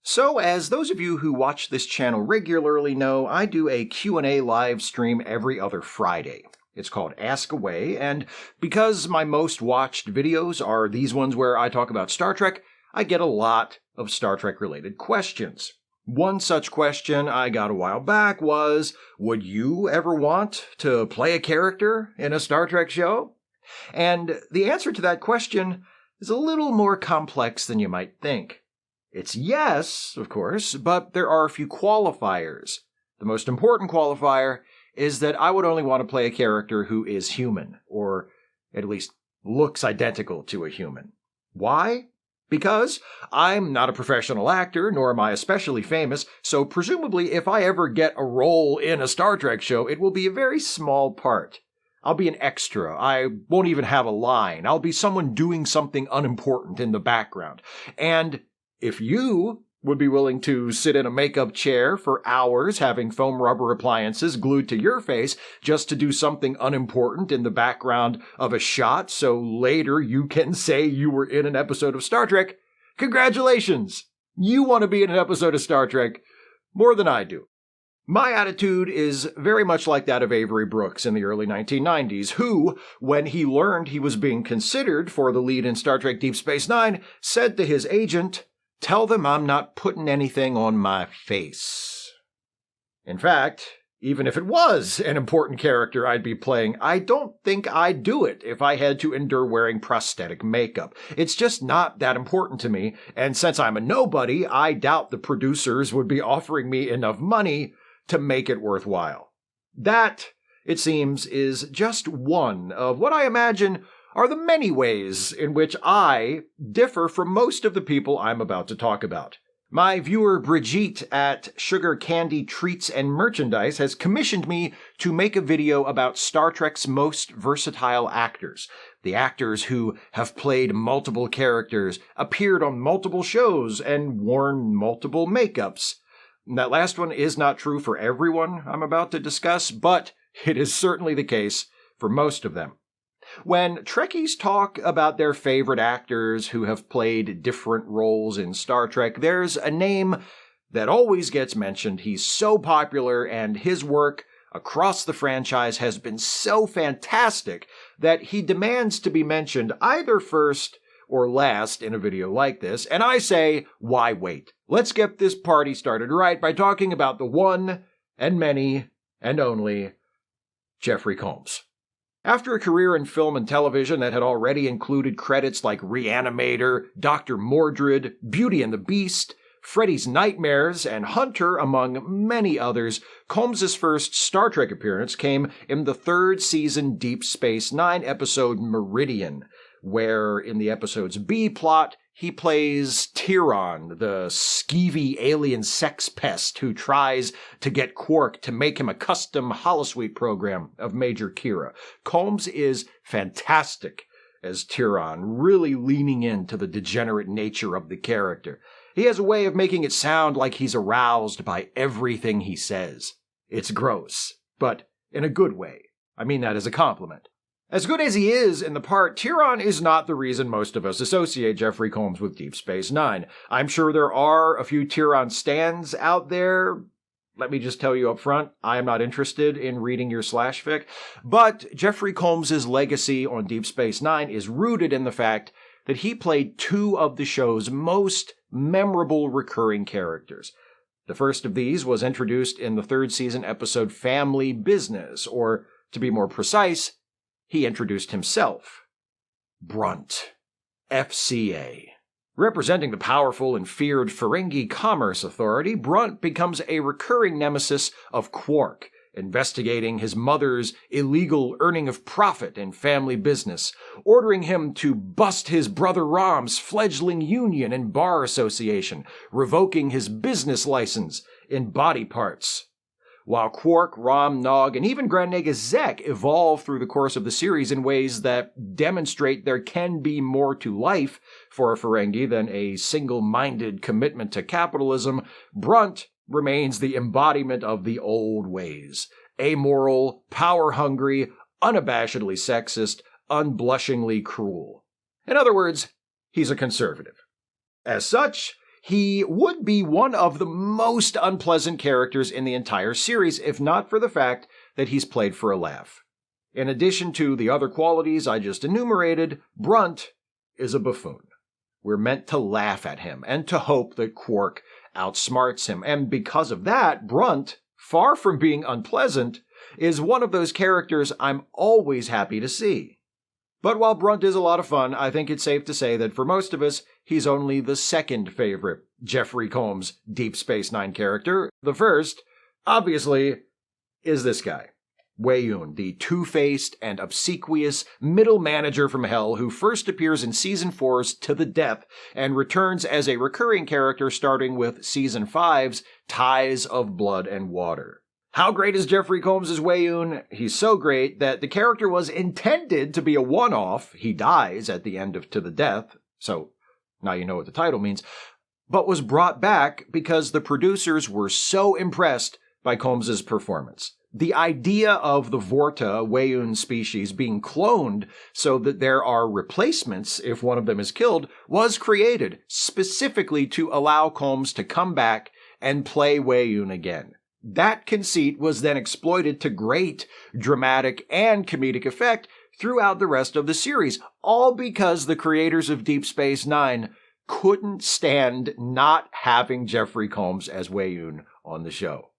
So, as those of you who watch this channel regularly know, I do a Q&A live stream every other Friday. It's called Ask Away, and because my most watched videos are these ones where I talk about Star Trek, I get a lot of Star Trek-related questions. One such question I got a while back was, would you ever want to play a character in a Star Trek show? And the answer to that question is a little more complex than you might think. It's yes, of course, but there are a few qualifiers. The most important qualifier is that I would only want to play a character who is human, or at least looks identical to a human. Why? Because I'm not a professional actor, nor am I especially famous, so presumably if I ever get a role in a Star Trek show, it will be a very small part. I'll be an extra. I won't even have a line. I'll be someone doing something unimportant in the background. And if you would be willing to sit in a makeup chair for hours having foam rubber appliances glued to your face just to do something unimportant in the background of a shot so later you can say you were in an episode of Star Trek, congratulations! You want to be in an episode of Star Trek more than I do. My attitude is very much like that of Avery Brooks in the early 1990s, who, when he learned he was being considered for the lead in Star Trek Deep Space Nine, said to his agent, "Tell them I'm not putting anything on my face." In fact, even if it was an important character I'd be playing, I don't think I'd do it if I had to endure wearing prosthetic makeup. It's just not that important to me, and since I'm a nobody, I doubt the producers would be offering me enough money to make it worthwhile. That, it seems, is just one of what I imagine are the many ways in which I differ from most of the people I'm about to talk about. My viewer Brigitte at Sugar Candy Treats and Merchandise has commissioned me to make a video about Star Trek's most versatile actors. The actors who have played multiple characters, appeared on multiple shows, and worn multiple makeups. That last one is not true for everyone I'm about to discuss, but it is certainly the case for most of them. When Trekkies talk about their favorite actors who have played different roles in Star Trek, there's a name that always gets mentioned. He's so popular, and his work across the franchise has been so fantastic that he demands to be mentioned either first or last in a video like this. And I say, why wait? Let's get this party started right by talking about the one and many and only Jeffrey Combs. After a career in film and television that had already included credits like Reanimator, Dr. Mordred, Beauty and the Beast, Freddy's Nightmares, and Hunter, among many others, Combs' first Star Trek appearance came in the third season Deep Space Nine episode Meridian, where in the episode's B-plot, he plays Tyron, the skeevy alien sex pest who tries to get Quark to make him a custom holosuite program of Major Kira. Combs is fantastic as Tyron, really leaning into the degenerate nature of the character. He has a way of making it sound like he's aroused by everything he says. It's gross, but in a good way. I mean that as a compliment. As good as he is in the part, Tyron is not the reason most of us associate Jeffrey Combs with Deep Space Nine. I'm sure there are a few Tyron stans out there. Let me just tell you up front, I am not interested in reading your slash fic. But Jeffrey Combs' legacy on Deep Space Nine is rooted in the fact that he played two of the show's most memorable recurring characters. The first of these was introduced in the third season episode Family Business, or to be more precise, he introduced himself. Brunt, FCA. Representing the powerful and feared Ferengi Commerce Authority, Brunt becomes a recurring nemesis of Quark, investigating his mother's illegal earning of profit in family business, ordering him to bust his brother Rom's fledgling union and bar association, revoking his business license in body parts. While Quark, Rom, Nog, and even Grand Nagus Zek evolve through the course of the series in ways that demonstrate there can be more to life for a Ferengi than a single-minded commitment to capitalism, Brunt remains the embodiment of the old ways. Amoral, power-hungry, unabashedly sexist, unblushingly cruel. In other words, he's a conservative. As such, he would be one of the most unpleasant characters in the entire series, if not for the fact that he's played for a laugh. In addition to the other qualities I just enumerated, Brunt is a buffoon. We're meant to laugh at him and to hope that Quark outsmarts him. And because of that, Brunt, far from being unpleasant, is one of those characters I'm always happy to see. But while Brunt is a lot of fun, I think it's safe to say that for most of us, he's only the second favorite Jeffrey Combs Deep Space Nine character. The first, obviously, is this guy. Wei-Yun, the two-faced and obsequious middle manager from hell who first appears in Season 4's To the Death and returns as a recurring character starting with Season 5's Ties of Blood and Water. How great is Jeffrey Combs as Wei-Yun? He's so great that the character was intended to be a one-off. He dies at the end of To the Death, so now you know what the title means, but was brought back because the producers were so impressed by Combs' performance. The idea of the Vorta Wei-Yun species being cloned so that there are replacements if one of them is killed was created specifically to allow Combs to come back and play Wei-Yun again. That conceit was then exploited to great dramatic and comedic effect throughout the rest of the series, all because the creators of Deep Space Nine couldn't stand not having Jeffrey Combs as Wei-Yun on the show.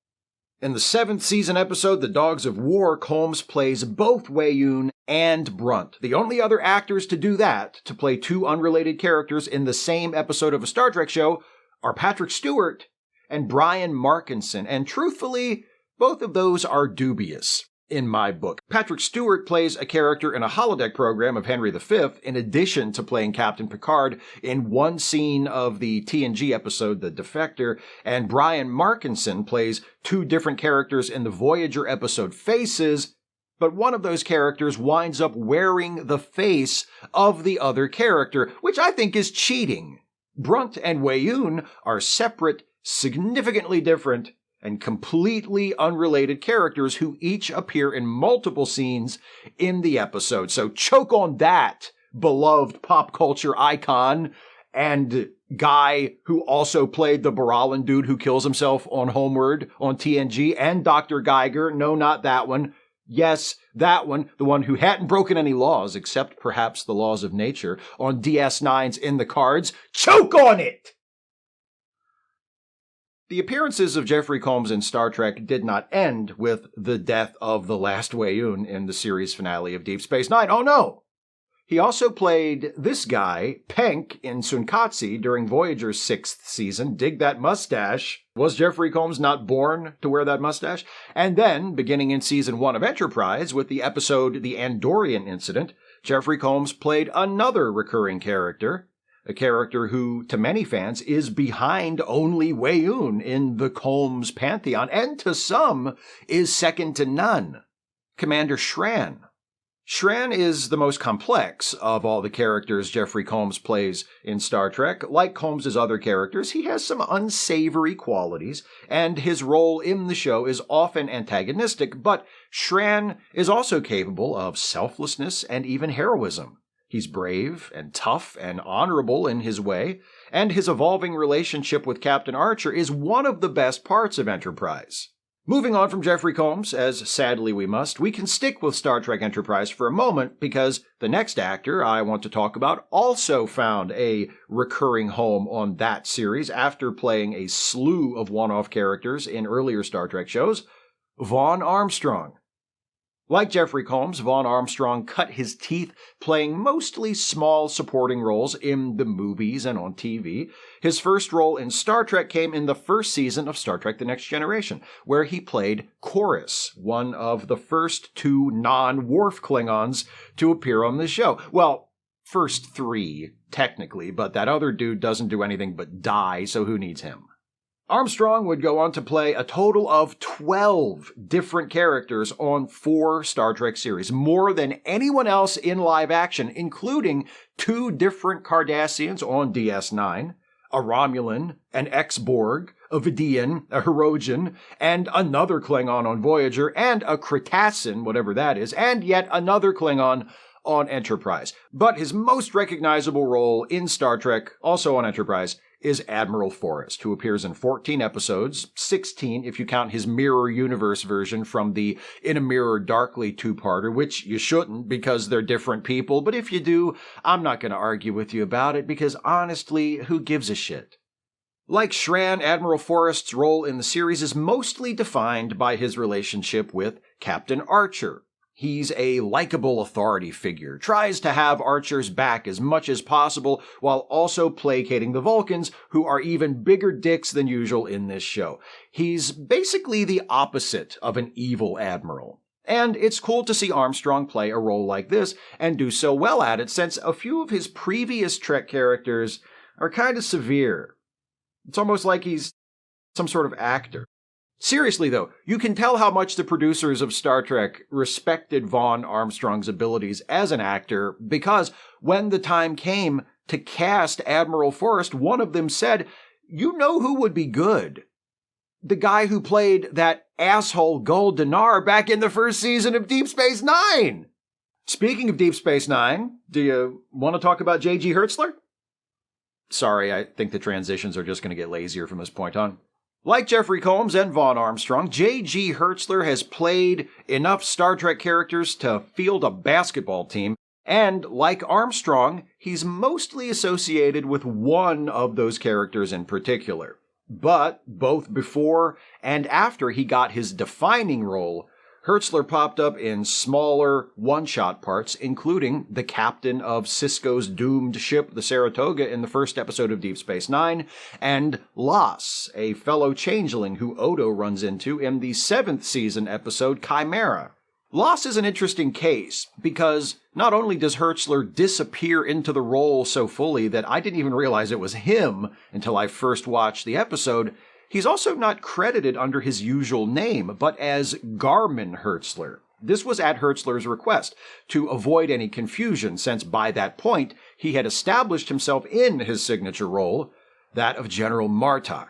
In the 7th season episode, The Dogs of War, Combs plays both Wei-Yun and Brunt. The only other actors to do that, to play two unrelated characters in the same episode of a Star Trek show, are Patrick Stewart and Brian Markinson, and truthfully, both of those are dubious in my book. Patrick Stewart plays a character in a holodeck program of Henry V, in addition to playing Captain Picard in one scene of the TNG episode The Defector, and Brian Markinson plays two different characters in the Voyager episode Faces, but one of those characters winds up wearing the face of the other character, which I think is cheating. Brunt and Wei-Yun are separate, significantly different, and completely unrelated characters who each appear in multiple scenes in the episode. So choke on that, beloved pop culture icon and guy who also played the Baralan dude who kills himself on Homeward on TNG, and Dr. Geiger. No, not that one. Yes, that one, the one who hadn't broken any laws, except perhaps the laws of nature, on DS9's In the Cards. Choke on it! The appearances of Jeffrey Combs in Star Trek did not end with the death of the last Wei-Yun in the series finale of Deep Space Nine. Oh no! He also played this guy, Penk, in Sunkatse during Voyager's 6th season. Dig that mustache. Was Jeffrey Combs not born to wear that mustache? And then, beginning in Season 1 of Enterprise, with the episode The Andorian Incident, Jeffrey Combs played another recurring character, a character who, to many fans, is behind only Wei-Yun in the Combs pantheon, and to some, is second to none. Commander Shran. Shran is the most complex of all the characters Jeffrey Combs plays in Star Trek. Like Combs' other characters, he has some unsavory qualities, and his role in the show is often antagonistic, but Shran is also capable of selflessness and even heroism. He's brave and tough and honorable in his way, and his evolving relationship with Captain Archer is one of the best parts of Enterprise. Moving on from Jeffrey Combs, as sadly we must, we can stick with Star Trek Enterprise for a moment because the next actor I want to talk about also found a recurring home on that series after playing a slew of one-off characters in earlier Star Trek shows, Vaughn Armstrong. Like Jeffrey Combs, Vaughn Armstrong cut his teeth playing mostly small supporting roles in the movies and on TV. His first role in Star Trek came in the first season of Star Trek The Next Generation, where he played Chorus, one of the first two non-Worf Klingons to appear on the show. Well, first three, technically, but that other dude doesn't do anything but die, so who needs him? Armstrong would go on to play a total of 12 different characters on 4 Star Trek series, more than anyone else in live action, including 2 different Cardassians on DS9, a Romulan, an ex-Borg, a Vidian, a Hirogen, and another Klingon on Voyager, and a Kretassin, whatever that is, and yet another Klingon on Enterprise. But his most recognizable role in Star Trek, also on Enterprise, is Admiral Forrest, who appears in 14 episodes, 16 if you count his Mirror Universe version from the In a Mirror Darkly two-parter, which you shouldn't because they're different people, but if you do, I'm not going to argue with you about it because honestly, who gives a shit? Like Shran, Admiral Forrest's role in the series is mostly defined by his relationship with Captain Archer. He's a likable authority figure, tries to have Archer's back as much as possible while also placating the Vulcans, who are even bigger dicks than usual in this show. He's basically the opposite of an evil admiral. And it's cool to see Armstrong play a role like this and do so well at it, since a few of his previous Trek characters are kind of severe. It's almost like he's some sort of actor. Seriously, though, you can tell how much the producers of Star Trek respected Vaughn Armstrong's abilities as an actor, because when the time came to cast Admiral Forrest, one of them said, "You know who would be good? The guy who played that asshole Gul Dunar back in the first season of Deep Space Nine." Speaking of Deep Space Nine, do you want to talk about J.G. Hertzler? Sorry, I think the transitions are just going to get lazier from this point on. Like Jeffrey Combs and Vaughn Armstrong, J.G. Hertzler has played enough Star Trek characters to field a basketball team, and like Armstrong, he's mostly associated with one of those characters in particular. But both before and after he got his defining role, Hertzler popped up in smaller, one-shot parts, including the captain of Sisko's doomed ship, the Saratoga, in the first episode of Deep Space Nine, and Lass, a fellow changeling who Odo runs into in the 7th season episode Chimera. Lass is an interesting case, because not only does Hertzler disappear into the role so fully that I didn't even realize it was him until I first watched the episode, he's also not credited under his usual name, but as Garmin Hertzler. This was at Hertzler's request, to avoid any confusion, since by that point he had established himself in his signature role, that of General Martok.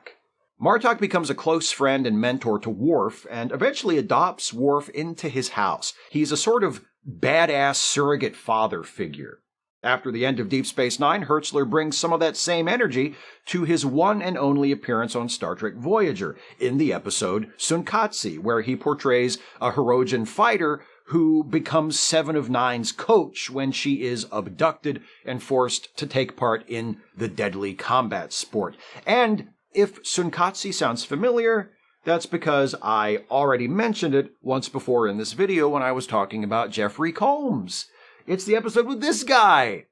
Martok becomes a close friend and mentor to Worf, and eventually adopts Worf into his house. He's a sort of badass surrogate father figure. After the end of Deep Space Nine, Hertzler brings some of that same energy to his one and only appearance on Star Trek Voyager, in the episode Sunkatsi, where he portrays a Hirogen fighter who becomes Seven of Nine's coach when she is abducted and forced to take part in the deadly combat sport. And if Sunkatsi sounds familiar, that's because I already mentioned it once before in this video when I was talking about Jeffrey Combs. It's the episode with this guy.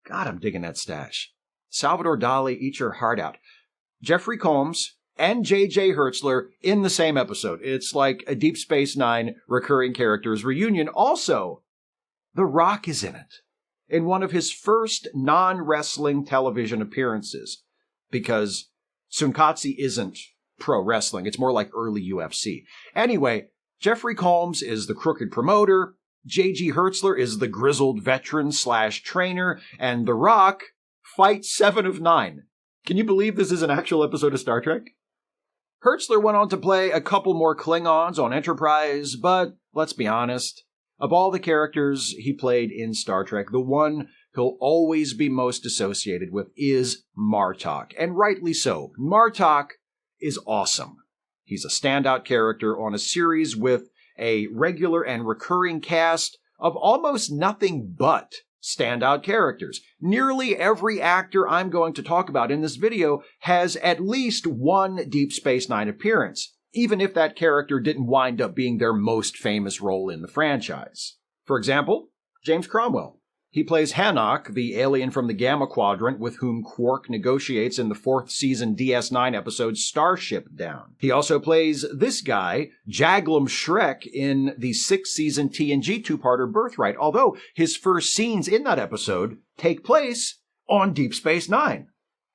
God, I'm digging that stash. Salvador Dali, eat your heart out. Jeffrey Combs and J.J. Hertzler in the same episode. It's like a Deep Space Nine recurring characters reunion. Also, The Rock is in it, in one of his first non-wrestling television appearances, because Sunkatsi isn't pro wrestling. It's more like early UFC. Anyway, Jeffrey Combs is the crooked promoter, J.G. Hertzler is the grizzled veteran/trainer, and The Rock fights Seven of Nine. Can you believe this is an actual episode of Star Trek? Hertzler went on to play a couple more Klingons on Enterprise, but let's be honest, of all the characters he played in Star Trek, the one he'll always be most associated with is Martok, and rightly so. Martok is awesome. He's a standout character on a series with a regular and recurring cast of almost nothing but standout characters. Nearly every actor I'm going to talk about in this video has at least one Deep Space Nine appearance, even if that character didn't wind up being their most famous role in the franchise. For example, James Cromwell. He plays Hanok, the alien from the Gamma Quadrant with whom Quark negotiates in the 4th season DS9 episode Starship Down. He also plays this guy, Jaglom Shrek, in the 6th season TNG two-parter Birthright, although his first scenes in that episode take place on Deep Space Nine.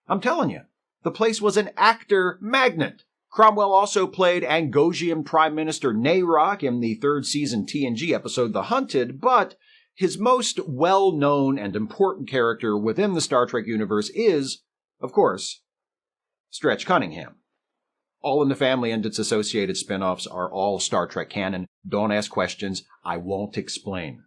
I'm telling you, the place was an actor magnet. Cromwell also played Angosian Prime Minister Nayrok in the 3rd season TNG episode The Hunted, but his most well-known and important character within the Star Trek universe is, of course, Stretch Cunningham. All in the Family and its associated spin-offs are all Star Trek canon. Don't ask questions. I won't explain.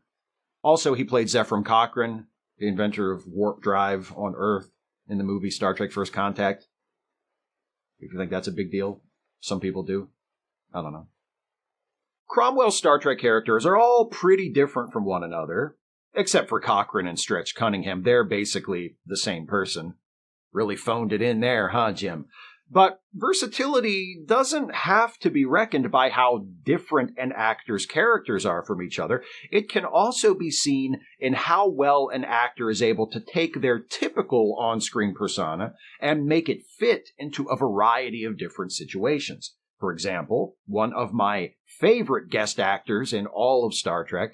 Also, he played Zephram Cochrane, the inventor of warp drive on Earth. in the movie Star Trek First Contact. If you think that's a big deal, some people do. I don't know. Cromwell's Star Trek characters are all pretty different from one another, except for Cochrane and Stretch Cunningham. They're basically the same person. Really phoned it in there, huh, Jim? But versatility doesn't have to be reckoned by how different an actor's characters are from each other. It can also be seen in how well an actor is able to take their typical on-screen persona and make it fit into a variety of different situations. For example, one of my favorite guest actors in all of Star Trek,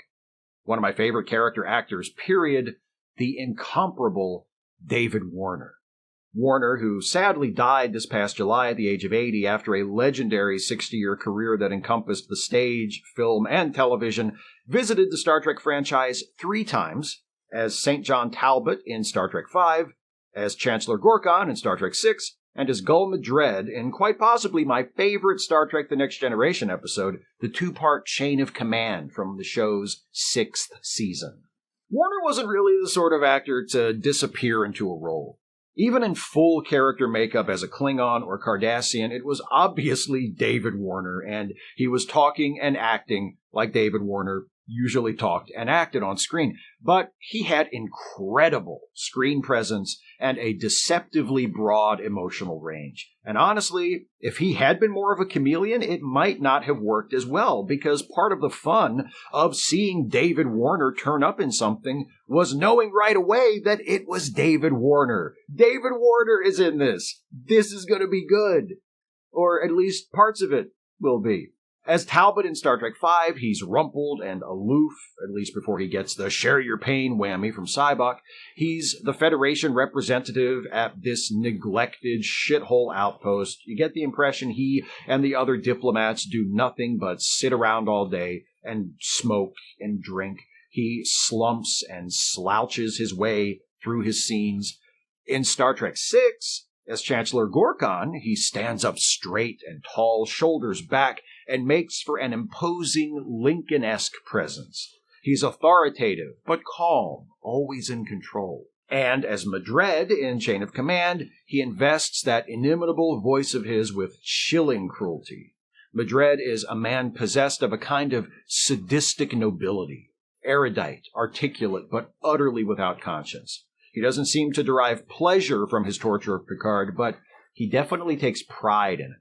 one of my favorite character actors, period, the incomparable David Warner. Warner, who sadly died this past July at the age of 80 after a legendary 60-year career that encompassed the stage, film, and television, visited the Star Trek franchise 3 times as St. John Talbot in Star Trek V, as Chancellor Gorkon in Star Trek VI, and as Gul Madred in quite possibly my favorite Star Trek The Next Generation episode, the 2-part Chain of Command from the show's 6th season. Warner wasn't really the sort of actor to disappear into a role. Even in full character makeup as a Klingon or Cardassian, it was obviously David Warner, and he was talking and acting like David Warner usually talked and acted on screen. But he had incredible screen presence and a deceptively broad emotional range. And honestly, if he had been more of a chameleon, it might not have worked as well, because part of the fun of seeing David Warner turn up in something was knowing right away that it was David Warner. David Warner is in this. This is going to be good. Or at least parts of it will be. As Talbot in Star Trek V, he's rumpled and aloof, at least before he gets the share your pain whammy from Sybok. He's the Federation representative at this neglected shithole outpost. You get the impression he and the other diplomats do nothing but sit around all day and smoke and drink. He slumps and slouches his way through his scenes. In Star Trek VI, as Chancellor Gorkon, he stands up straight and tall, shoulders back, and makes for an imposing Lincoln-esque presence. He's authoritative, but calm, always in control. And as Madred in Chain of Command, he invests that inimitable voice of his with chilling cruelty. Madred is a man possessed of a kind of sadistic nobility, erudite, articulate, but utterly without conscience. He doesn't seem to derive pleasure from his torture of Picard, but he definitely takes pride in it.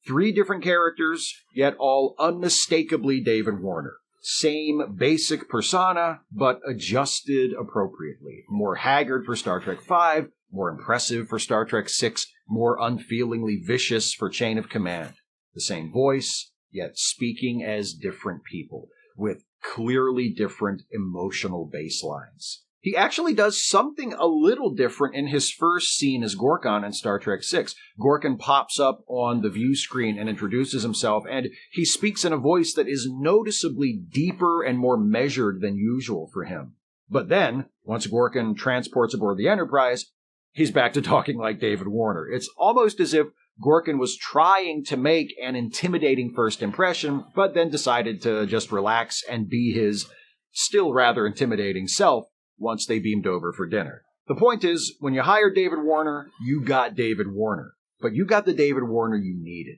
3 different characters, yet all unmistakably David Warner. Same basic persona, but adjusted appropriately. More haggard for Star Trek V, more impressive for Star Trek VI, more unfeelingly vicious for Chain of Command. The same voice, yet speaking as different people, with clearly different emotional baselines. He actually does something a little different in his first scene as Gorkon in Star Trek VI. Gorkon pops up on the view screen and introduces himself, and he speaks in a voice that is noticeably deeper and more measured than usual for him. But then, once Gorkon transports aboard the Enterprise, he's back to talking like David Warner. It's almost as if Gorkon was trying to make an intimidating first impression, but then decided to just relax and be his still rather intimidating self once they beamed over for dinner. The point is, when you hired David Warner, you got David Warner. But you got the David Warner you needed.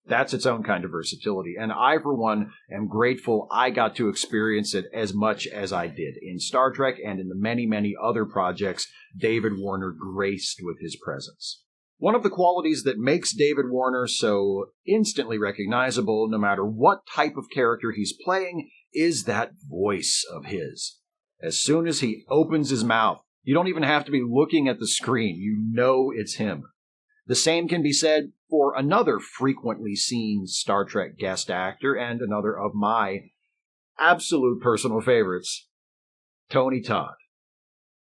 That's its own kind of versatility, and I, for one, am grateful I got to experience it as much as I did. In Star Trek and in the many, many other projects, David Warner graced with his presence. One of the qualities that makes David Warner so instantly recognizable, no matter what type of character he's playing, is that voice of his. As soon as he opens his mouth, you don't even have to be looking at the screen. You know it's him. The same can be said for another frequently seen Star Trek guest actor and another of my absolute personal favorites, Tony Todd.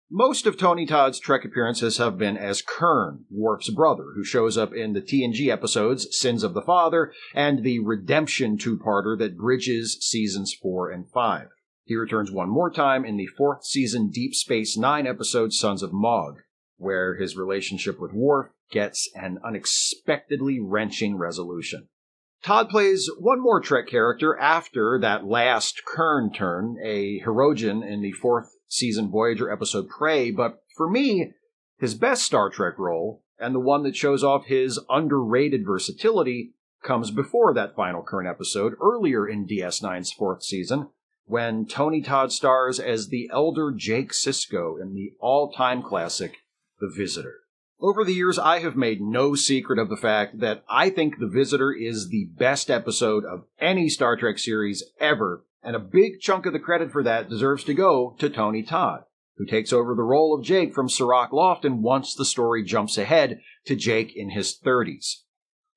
Most of Tony Todd's Trek appearances have been as Kurn, Worf's brother, who shows up in the TNG episodes Sins of the Father and the Redemption 2-parter that bridges seasons 4 and 5. He returns one more time in the 4th season Deep Space Nine episode Sons of Mogg, where his relationship with Worf gets an unexpectedly wrenching resolution. Todd plays one more Trek character after that last Kurn turn, a Hirogen in the 4th season Voyager episode Prey, but for me, His best Star Trek role, and the one that shows off his underrated versatility, comes before that final current episode, earlier in DS9's 4th season, when Tony Todd stars as the elder Jake Sisko in the all-time classic, The Visitor. Over the years, I have made no secret of the fact that I think The Visitor is the best episode of any Star Trek series ever, and a big chunk of the credit for that deserves to go to Tony Todd, who takes over the role of Jake from Sirach Lofton once the story jumps ahead to Jake in his 30s.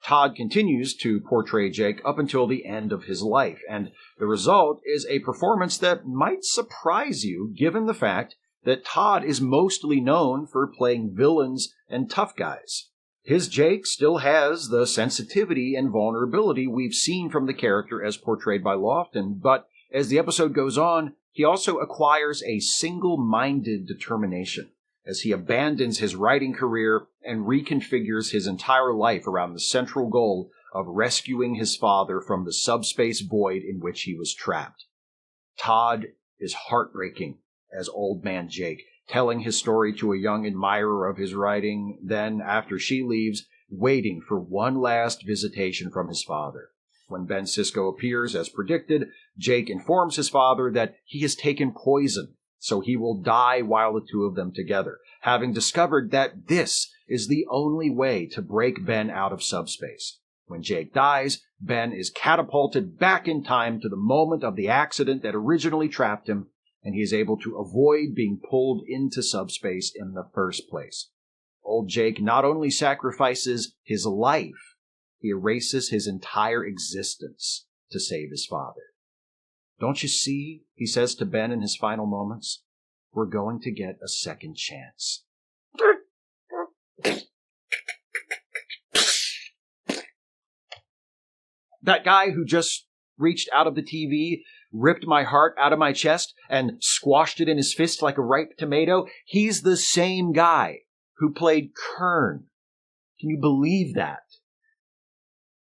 Todd continues to portray Jake up until the end of his life, and the result is a performance that might surprise you given the fact that Todd is mostly known for playing villains and tough guys. His Jake still has the sensitivity and vulnerability we've seen from the character as portrayed by Lofton, but as the episode goes on, he also acquires a single-minded determination as he abandons his writing career and reconfigures his entire life around the central goal of rescuing his father from the subspace void in which he was trapped. Todd is heartbreaking as Old Man Jake, telling his story to a young admirer of his writing, then, after she leaves, waiting for one last visitation from his father. When Ben Sisko appears, as predicted, Jake informs his father that he has taken poison, so he will die while the two of them together, having discovered that this is the only way to break Ben out of subspace. When Jake dies, Ben is catapulted back in time to the moment of the accident that originally trapped him, and he is able to avoid being pulled into subspace in the first place. Old Jake not only sacrifices his life, he erases his entire existence to save his father. "Don't you see," he says to Ben in his final moments, "we're going to get a second chance." That guy who just reached out of the TV, ripped my heart out of my chest, and squashed it in his fist like a ripe tomato, he's the same guy who played Kern. Can you believe that?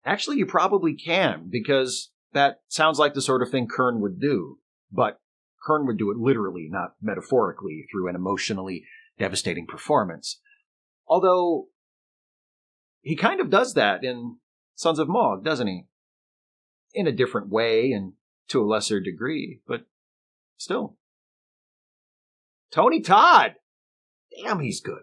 Actually, you probably can, because that sounds like the sort of thing Kern would do. But Kern would do it literally, not metaphorically, through an emotionally devastating performance. Although, he kind of does that in Sons of Maud, doesn't he? In a different way and to a lesser degree, but still. Tony Todd! Damn, he's good.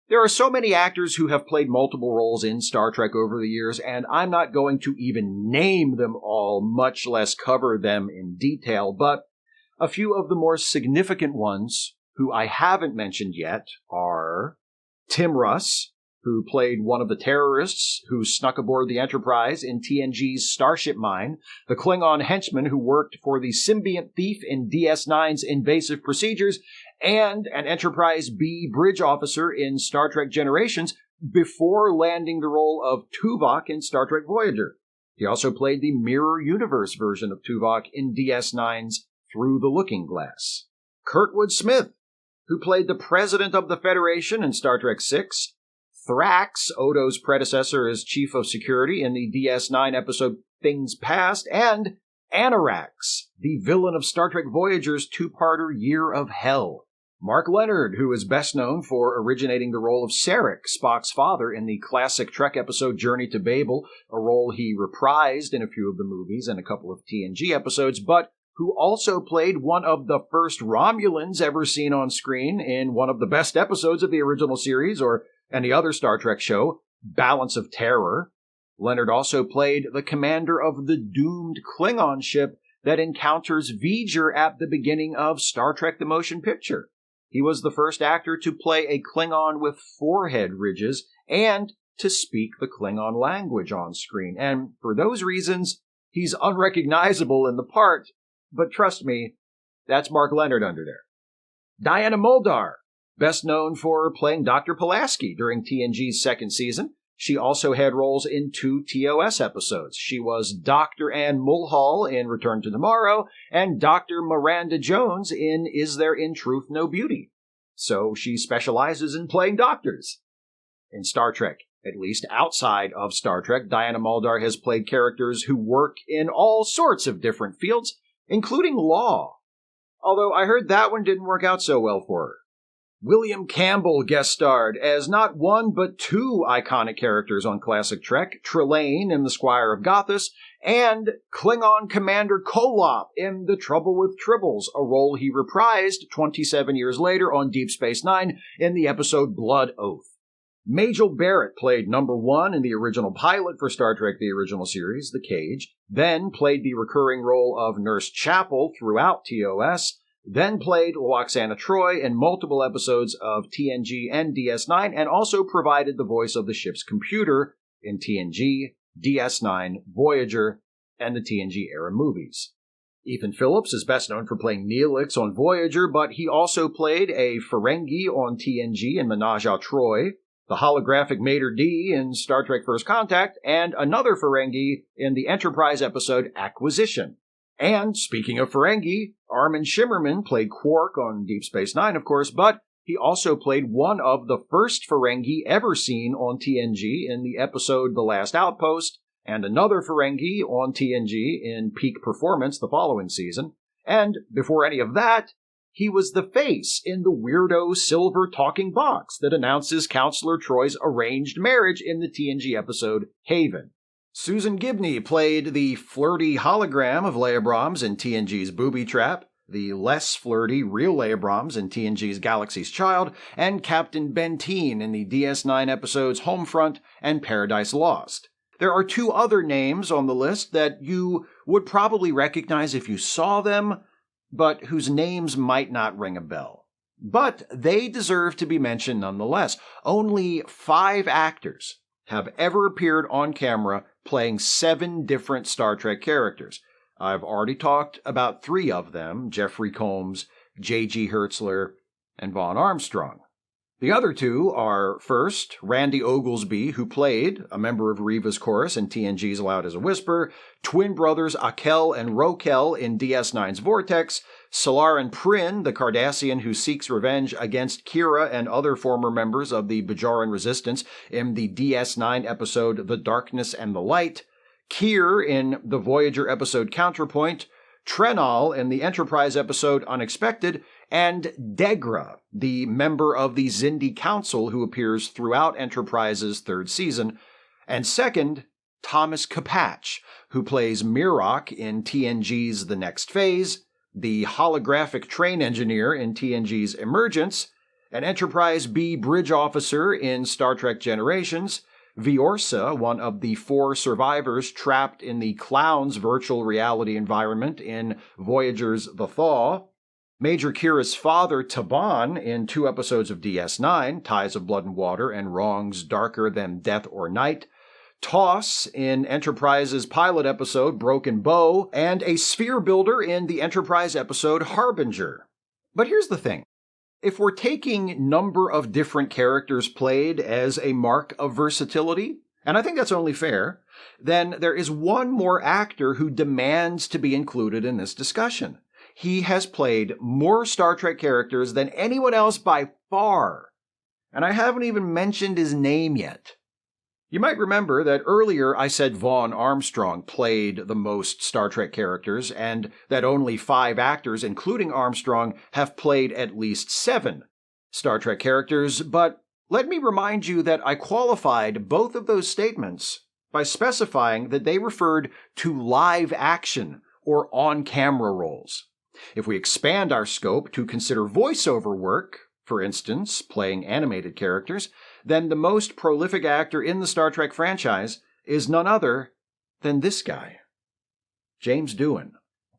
There are so many actors who have played multiple roles in Star Trek over the years, and I'm not going to even name them all, much less cover them in detail, but a few of the more significant ones who I haven't mentioned yet are Tim Russ, who played one of the terrorists who snuck aboard the Enterprise in TNG's Starship Mine, the Klingon henchman who worked for the symbiont thief in DS9's Invasive Procedures, and an Enterprise B bridge officer in Star Trek Generations before landing the role of Tuvok in Star Trek Voyager. He also played the Mirror Universe version of Tuvok in DS9's Through the Looking Glass. Kurtwood Smith, who played the President of the Federation in Star Trek VI, Thrax, Odo's predecessor as Chief of Security in the DS9 episode Things Past, and Anorax, the villain of Star Trek Voyager's two-parter Year of Hell. Mark Lenard, who is best known for originating the role of Sarek, Spock's father, in the classic Trek episode Journey to Babel, a role he reprised in a few of the movies and a couple of TNG episodes, but who also played one of the first Romulans ever seen on screen in one of the best episodes of the original series, or any other Star Trek show, Balance of Terror. Leonard also played the commander of the doomed Klingon ship that encounters V'ger at the beginning of Star Trek The Motion Picture. He was the first actor to play a Klingon with forehead ridges and to speak the Klingon language on screen. And for those reasons, he's unrecognizable in the part, but trust me, that's Mark Lenard under there. Diana Muldaur, best known for playing Dr. Pulaski during TNG's second season. She also had roles in 2 TOS episodes. She was Dr. Ann Mulhall in Return to Tomorrow and Dr. Miranda Jones in Is There in Truth No Beauty? So she specializes in playing doctors. In Star Trek, at least outside of Star Trek, Diana Muldaur has played characters who work in all sorts of different fields, including law. Although I heard that one didn't work out so well for her. William Campbell guest starred as not one but two iconic characters on classic Trek, Trelane in The Squire of Gothas, and Klingon Commander Kolob in The Trouble with Tribbles, a role he reprised 27 years later on Deep Space Nine in the episode Blood Oath. Majel Barrett played number 1 in the original pilot for Star Trek The Original Series, The Cage, then played the recurring role of Nurse Chapel throughout TOS, then played Loxana Troi in multiple episodes of TNG and DS9, and also provided the voice of the ship's computer in TNG, DS9, Voyager, and the TNG-era movies. Ethan Phillips is best known for playing Neelix on Voyager, but he also played a Ferengi on TNG in Menage a Troi, the holographic Mater D in Star Trek First Contact, and another Ferengi in the Enterprise episode Acquisition. And speaking of Ferengi, Armin Shimmerman played Quark on Deep Space Nine, of course, but he also played one of the first Ferengi ever seen on TNG in the episode The Last Outpost, and another Ferengi on TNG in Peak Performance the following season. And before any of that, he was the face in the weirdo silver talking box that announces Counselor Troy's arranged marriage in the TNG episode Haven. Susan Gibney played the flirty hologram of Leia Brahms in TNG's Booby Trap, the less flirty real Leia Brahms in TNG's Galaxy's Child, and Captain Benteen in the DS9 episodes Homefront and Paradise Lost. There are two other names on the list that you would probably recognize if you saw them, but whose names might not ring a bell. But they deserve to be mentioned nonetheless. Only 5 actors have ever appeared on camera playing 7 different Star Trek characters. I've already talked about 3 of them, Jeffrey Combs, J.G. Hertzler, and Vaughn Armstrong. The other 2 are, first, Randy Oglesby, who played a member of Riva's chorus in TNG's Loud as a Whisper, twin brothers Akel and Rokel in DS9's Vortex, Solaran Prin, the Cardassian who seeks revenge against Kira and other former members of the Bajoran Resistance in the DS9 episode The Darkness and the Light, Kier in the Voyager episode Counterpoint, Trenal in the Enterprise episode Unexpected, and Degra, the member of the Xindi Council who appears throughout Enterprise's 3rd season, and second, Thomas Kapach, who plays Mirok in TNG's The Next Phase, the holographic train engineer in TNG's Emergence, an Enterprise B bridge officer in Star Trek Generations, Viorsa, one of the 4 survivors trapped in the Clown's virtual reality environment in Voyager's The Thaw, Major Kira's father, Taban, in 2 episodes of DS9, Ties of Blood and Water and Wrongs Darker Than Death or Night, Toss in Enterprise's pilot episode Broken Bow, and a sphere builder in the Enterprise episode Harbinger. But here's the thing. If we're taking number of different characters played as a mark of versatility, and I think that's only fair, then there is one more actor who demands to be included in this discussion. He has played more Star Trek characters than anyone else by far. And I haven't even mentioned his name yet. You might remember that earlier I said Vaughn Armstrong played the most Star Trek characters, and that only 5 actors, including Armstrong, have played at least 7 Star Trek characters, but let me remind you that I qualified both of those statements by specifying that they referred to live action or on-camera roles. If we expand our scope to consider voiceover work, for instance, playing animated characters, then the most prolific actor in the Star Trek franchise is none other than this guy, James Doohan.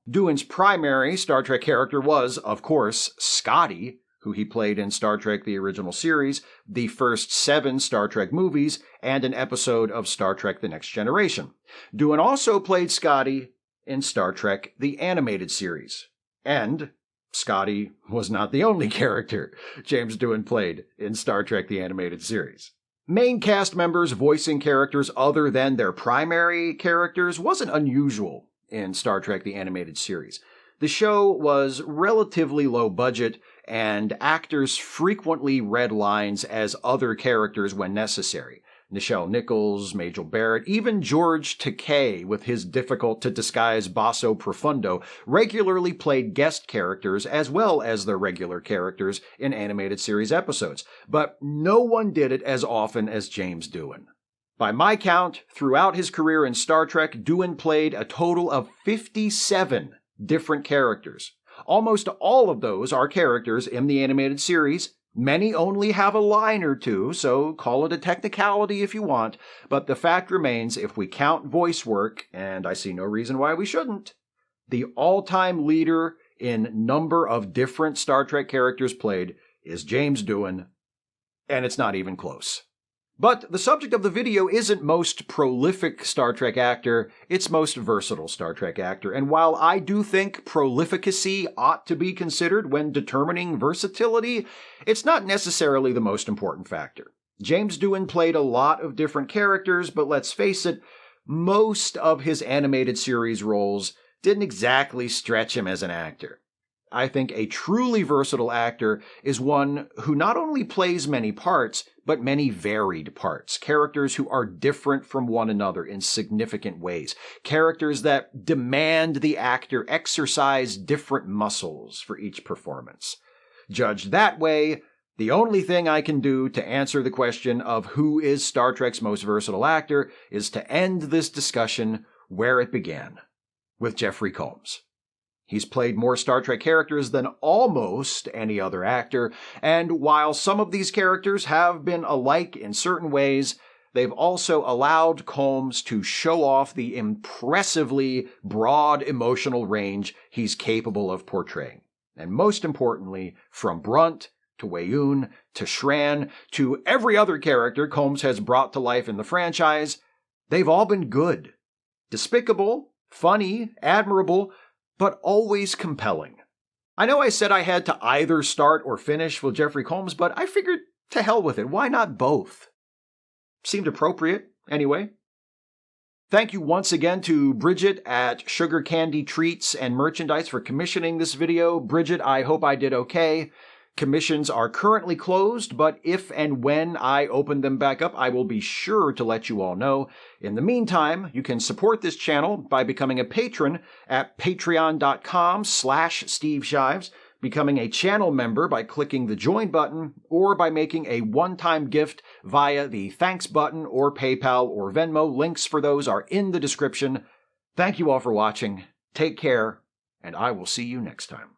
Doohan's primary Star Trek character was, of course, Scotty, who he played in Star Trek The Original Series, the first 7 Star Trek movies, and an episode of Star Trek The Next Generation. Doohan also played Scotty in Star Trek The Animated Series. And Scotty was not the only character James Doohan played in Star Trek The Animated Series. Main cast members voicing characters other than their primary characters wasn't unusual in Star Trek The Animated Series. The show was relatively low budget, and actors frequently read lines as other characters when necessary. Nichelle Nichols, Majel Barrett, even George Takei, with his difficult-to-disguise basso profundo, regularly played guest characters as well as their regular characters in animated series episodes, but no one did it as often as James Doohan. By my count, throughout his career in Star Trek, Doohan played a total of 57 different characters. Almost all of those are characters in the animated series. Many only have a line or two, so call it a technicality if you want, but the fact remains, if we count voice work, and I see no reason why we shouldn't, the all-time leader in number of different Star Trek characters played is James Doohan, and it's not even close. But the subject of the video isn't most prolific Star Trek actor, it's most versatile Star Trek actor, and while I do think prolificacy ought to be considered when determining versatility, it's not necessarily the most important factor. James Doohan played a lot of different characters, but let's face it, most of his animated series roles didn't exactly stretch him as an actor. I think a truly versatile actor is one who not only plays many parts, but many varied parts. Characters who are different from one another in significant ways. Characters that demand the actor exercise different muscles for each performance. Judged that way, the only thing I can do to answer the question of who is Star Trek's most versatile actor is to end this discussion where it began, with Jeffrey Combs. He's played more Star Trek characters than almost any other actor, and while some of these characters have been alike in certain ways, they've also allowed Combs to show off the impressively broad emotional range he's capable of portraying. And most importantly, from Brunt to Weyoun to Shran to every other character Combs has brought to life in the franchise, they've all been good. Despicable, funny, admirable, but always compelling. I know I said I had to either start or finish with Jeffrey Combs, but I figured to hell with it. Why not both? Seemed appropriate, anyway. Thank you once again to Bridget at Sugar Candy Treats and Merchandise for commissioning this video. Bridget, I hope I did okay. Commissions are currently closed, but if and when I open them back up, I will be sure to let you all know. In the meantime, you can support this channel by becoming a patron at patreon.com/Steve Shives, becoming a channel member by clicking the join button, or by making a one-time gift via the thanks button or PayPal or Venmo. Links for those are in the description. Thank you all for watching. Take care, and I will see you next time.